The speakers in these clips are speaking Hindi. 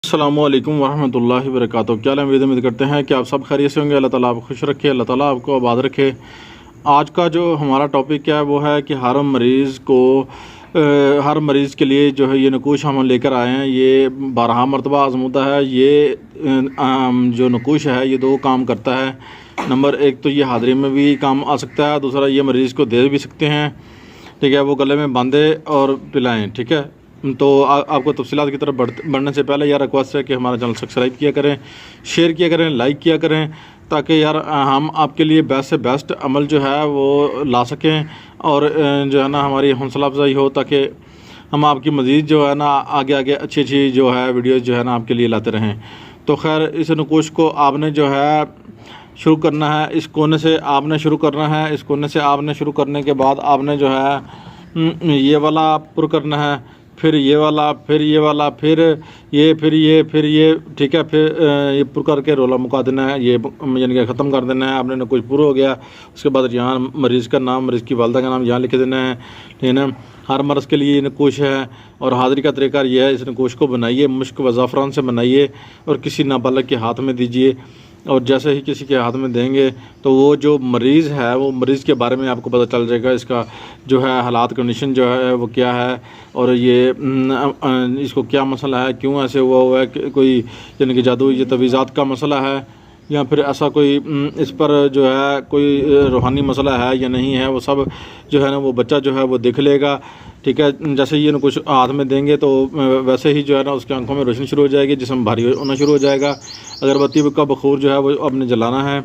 अस्सलामुअलैकुम वरहमतुल्लाहि वबरकातुहू। क्या उम्मीद करते हैं कि आप सब खैरियत से होंगे। अल्लाह ताला आपको खुश रखे, अल्लाह ताला आपको आबाद रखे। आज का जो हमारा टॉपिक क्या है वो है कि हर मरीज़ के लिए जो है ये नकूश हम लेकर आए हैं। ये 12 मरतबा आजमूदा है। ये जो नकूश है ये दो काम करता है। नंबर एक तो ये हाज़री में भी काम आ सकता है, दूसरा ये मरीज़ को दे भी सकते हैं। ठीक है, वो गले में बांधे और पिलाएं। ठीक है, तो आपको तफसीलात की तरफ बढ़ने से पहले यार रिक्वेस्ट है कि हमारा चैनल सब्सक्राइब किया करें, शेयर किया करें, लाइक किया करें, ताकि यार हम आपके लिए बेस्ट से बेस्ट अमल जो है वो ला सकें और जो है ना हमारी हौसला अफजाई हो, ताकि हम आपकी मज़ीद जो है ना आगे आगे अच्छी अच्छी जो है वीडियोज़ जो है ना आपके लिए लाते रहें। तो खैर इस नकूश को आपने जो है शुरू करना है, इस कोने से आपने शुरू करना है। इस कोने से आपने शुरू करने के बाद आपने जो है ये वाला पुर करना है, फिर ये वाला, फिर ये वाला, फिर ये। ठीक है, फिर ये पुर करके रोला मुका देना है, ये यानी कि ख़त्म कर देना है। आपने ना कुछ पूरा हो गया, उसके बाद यहाँ मरीज़ का नाम, मरीज़ की वालदा का नाम यहाँ लिख देना है। ठीक है, हर मर्ज़ के लिए ये नकूश है। और हाज़री का तरीका ये है, इस नकूश को बनाइए, मुश्क व ज़ाफ़रान से बनाइए और किसी नाबालिग के हाथ में दीजिए। और जैसे ही किसी के हाथ में देंगे तो वो जो मरीज़ है वो मरीज़ के बारे में आपको पता चल जाएगा, इसका जो है हालात कंडीशन जो है वो क्या है, और ये इसको क्या मसला है, क्यों ऐसे हुआ है, कोई यानी कि जादू ये तवीज़ात का मसला है या फिर ऐसा कोई इस पर जो है कोई रूहानी मसला है या नहीं है, वो सब जो है ना वो बच्चा जो है वो देख लेगा। ठीक है, जैसे ही कुछ हाथ में देंगे तो वैसे ही जो है ना उसकी आंखों में रोशनी शुरू हो जाएगी, जिस्म भारी होना शुरू हो जाएगा। अगरबत्ती का बखूर जो है वो आपने जलाना है।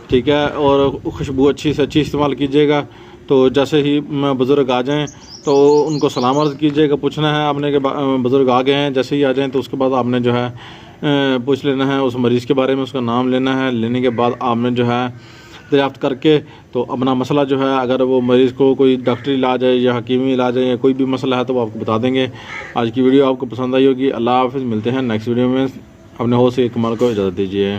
ठीक है, और खुशबू अच्छी से अच्छी इस्तेमाल कीजिएगा। तो जैसे ही बुज़ुर्ग आ जाएँ तो उनको सलाम अर्ज़ कीजिएगा, पूछना है आपने कि बुज़ुर्ग आ गए हैं। जैसे ही आ जाएँ तो उसके बाद आपने जो है पूछ लेना है उस मरीज़ के बारे में, उसका नाम लेना है। लेने के बाद आपने जो है दरियाफ्त करके तो अपना मसला जो है, अगर वो मरीज़ को कोई डॉक्टरी इलाज है या हकीमी इलाज है या कोई भी मसला है तो वो आपको बता देंगे। आज की वीडियो आपको पसंद आई होगी। अल्लाह हाफ़िज़, मिलते हैं नेक्स्ट वीडियो में। अपने होश से कमाल को इजाज़त दीजिए।